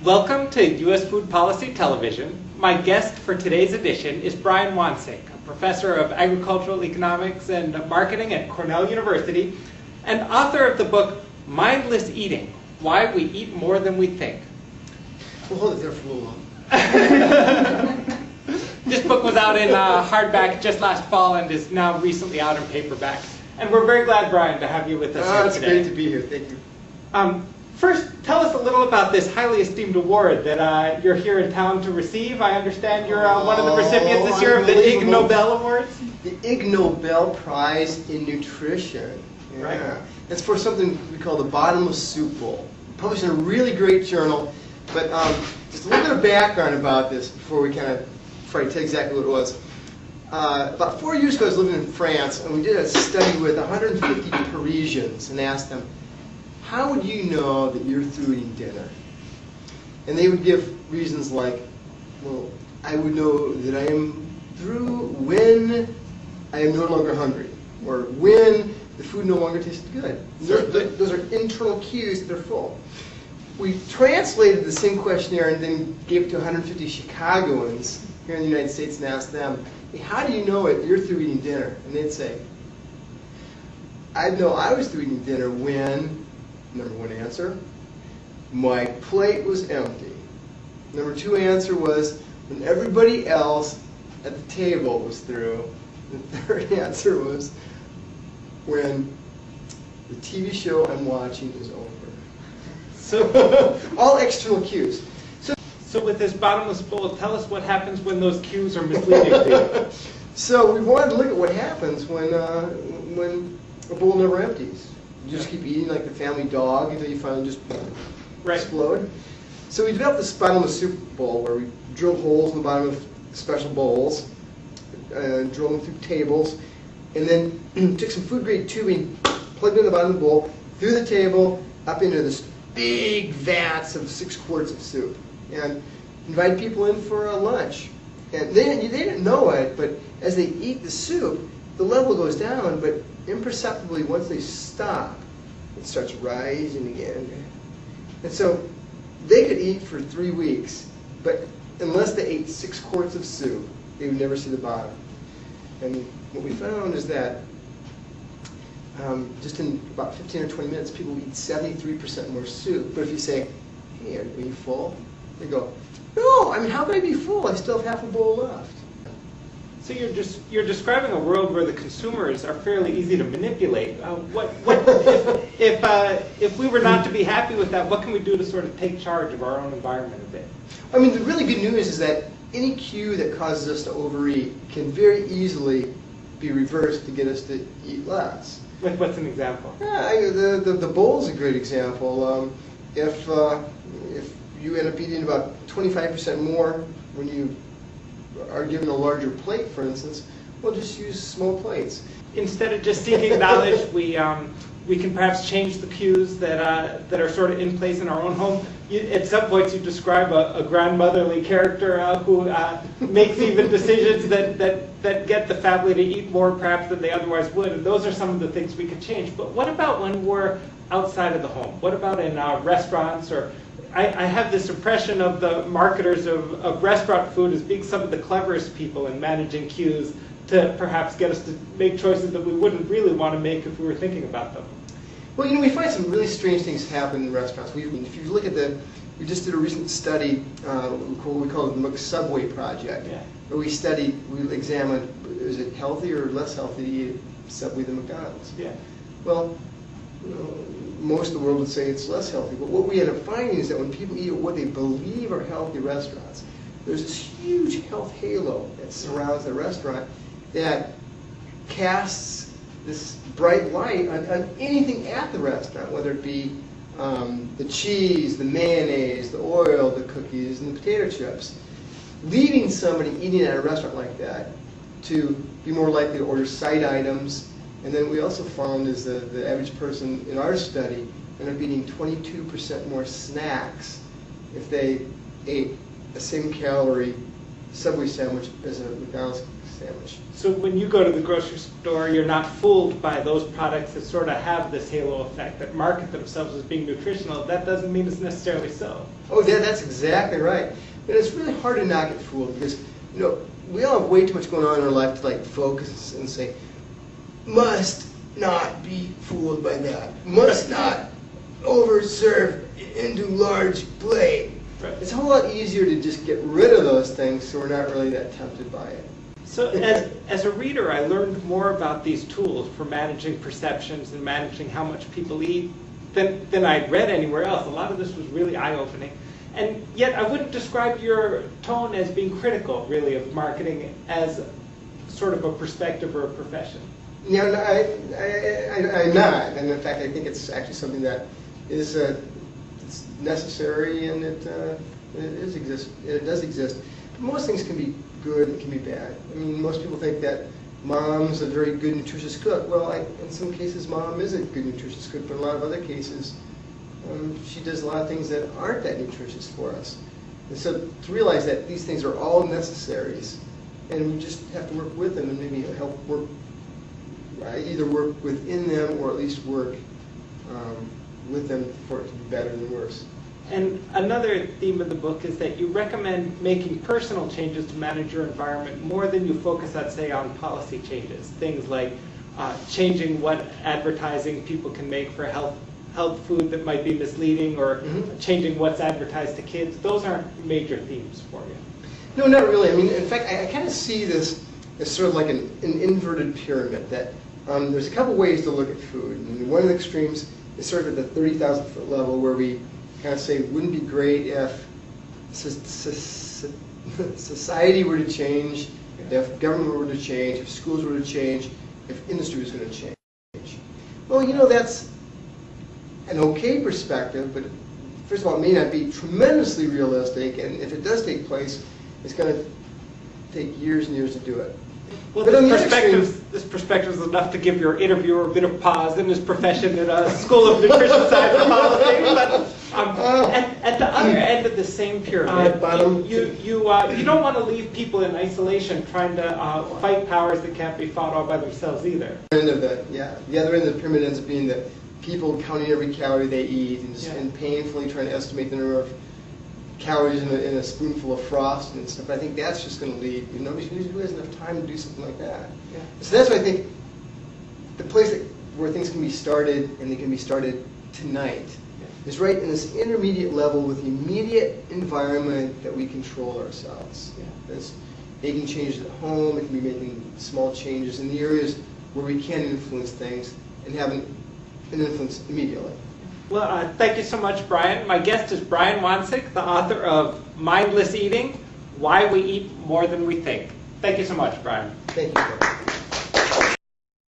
Welcome to U.S. Food Policy Television. My guest for today's edition is Brian Wansink, a professor of agricultural economics and marketing at Cornell University, and author of the book Mindless Eating: Why We Eat More Than We Think. We'll hold it there for a little while. This book was out in hardback just last fall and is now recently out in paperback. And we're very glad, Brian, to have you with us here today. It's great to be here. Thank you. First, tell us a little about this highly esteemed award that you're here in town to receive. I understand you're one of the recipients this year of the Ig Nobel Awards. The Ig Nobel Prize in Nutrition. Yeah. Right. It's for something we call the Bottomless Soup Bowl. Published in a really great journal. But just a little bit of background about this before I tell you exactly what it was. About 4 years ago, I was living in France, and we did a study with 150 Parisians and asked them, how would you know that you're through eating dinner? And they would give reasons like, well, I would know that I am through when I am no longer hungry, or when the food no longer tastes good. Those are internal cues that they're full. We translated the same questionnaire and then gave it to 150 Chicagoans here in the United States and asked them, hey, how do you know it? You're through eating dinner. And they'd say, I'd know I was through eating dinner when, number one answer, my plate was empty. Number two answer was when everybody else at the table was through. The third answer was when the TV show I'm watching is over. So all external cues. So with this bottomless bowl, tell us what happens when those cues are misleading to you. So we wanted to look at what happens when a bowl never empties. You just keep eating like the family dog until you finally just explode. So we developed this bottomless soup bowl where we drill holes in the bottom of special bowls, drill them through tables, and then took some food grade tubing, plugged it in the bottom of the bowl, through the table, up into this big vats of 6 quarts of soup, and invited people in for a lunch. And they didn't know it, but as they eat the soup, the level goes down, but imperceptibly, once they stop, it starts rising again. And so they could eat for 3 weeks, but unless they ate 6 quarts of soup, they would never see the bottom. And what we found is that just in about 15 or 20 minutes, people eat 73% more soup. But if you say, hey, are you full? They go, no, I mean, how can I be full? I still have half a bowl left. So you're describing a world where the consumers are fairly easy to manipulate. If we were not to be happy with that, what can we do to sort of take charge of our own environment a bit? I mean, the really good news is that any cue that causes us to overeat can very easily be reversed to get us to eat less. Like what's an example? Yeah, the bowl is a great example. If you end up eating about 25% more when you are given a larger plate, for instance, we'll just use small plates. Instead of just seeking knowledge, we can perhaps change the cues that are sort of in place in our own home. At some points, you describe a grandmotherly character who makes even decisions that get the family to eat more perhaps than they otherwise would, and those are some of the things we could change. But what about when we're outside of the home? What about in restaurants? Or I have this impression of the marketers of restaurant food as being some of the cleverest people in managing cues to perhaps get us to make choices that we wouldn't really want to make if we were thinking about them. Well, we find some really strange things happen in restaurants. If you look at we just did a recent study, what we call the McSubway Project, where we examined, is it healthy or less healthy to eat at Subway than McDonald's? Yeah. Well, most of the world would say it's less healthy, but what we end up finding is that when people eat at what they believe are healthy restaurants, there's this huge health halo that surrounds the restaurant that casts this bright light on anything at the restaurant, whether it be the cheese, the mayonnaise, the oil, the cookies, and the potato chips, leading somebody eating at a restaurant like that to be more likely to order side items. And then we also found is the average person in our study ended up eating 22% more snacks if they ate a same calorie Subway sandwich as a McDonald's sandwich. So when you go to the grocery store, you're not fooled by those products that sort of have this halo effect, that market themselves as being nutritional. That doesn't mean it's necessarily so. Oh, yeah, that's exactly right. And it's really hard to not get fooled because, you know, we all have way too much going on in our life to like focus and say, must not be fooled by that. Must not overserve into large plate. Right. It's a whole lot easier to just get rid of those things so we're not really that tempted by it. So as a reader, I learned more about these tools for managing perceptions and managing how much people eat than I'd read anywhere else. A lot of this was really eye-opening. And yet I wouldn't describe your tone as being critical, really, of marketing as sort of a perspective or a profession. Yeah, no, I'm not. And in fact, I think it's actually something that is it's necessary, and it does exist. But most things can be good and can be bad. I mean, most people think that mom's a very good, nutritious cook. Well, in some cases, mom is a good, nutritious cook, but in a lot of other cases, she does a lot of things that aren't that nutritious for us. And so to realize that these things are all necessaries, and we just have to work with them and maybe help work, either work within them or at least work with them for it to be better than worse. And another theme of the book is that you recommend making personal changes to manage your environment more than you focus, I'd say, on policy changes. Things like changing what advertising people can make for health food that might be misleading, or changing what's advertised to kids. Those aren't major themes for you. No, not really. I mean, in fact, I kind of see this as sort of like an inverted pyramid, that there's a couple ways to look at food. And one of the extremes is sort of at the 30,000 foot level, where we kind of say, wouldn't it be great if society were to change, if government were to change, if schools were to change, if industry was going to change. Well, you know, that's an okay perspective, but first of all, it may not be tremendously realistic, and if it does take place, it's going to take years and years to do it. Well, But this perspective is enough to give your interviewer a bit of pause in his profession at a School of Nutrition Science and Policy. But at the other end of the same pyramid, you don't want to leave people in isolation trying to fight powers that can't be fought all by themselves either. The other end of the pyramid ends up being the people counting every calorie they eat and painfully trying to estimate the number of calories in a spoonful of frost and stuff. I think that's just going to lead. Nobody really has enough time to do something like that. Yeah. So that's why I think the place where things can be started, and they can be started tonight, is right in this intermediate level with the immediate environment that we control ourselves. That's making changes at home. It can be making small changes in the areas where we can influence things and have an influence immediately. Well, thank you so much, Brian. My guest is Brian Wansink, the author of Mindless Eating, Why We Eat More Than We Think. Thank you so much, Brian. Thank you.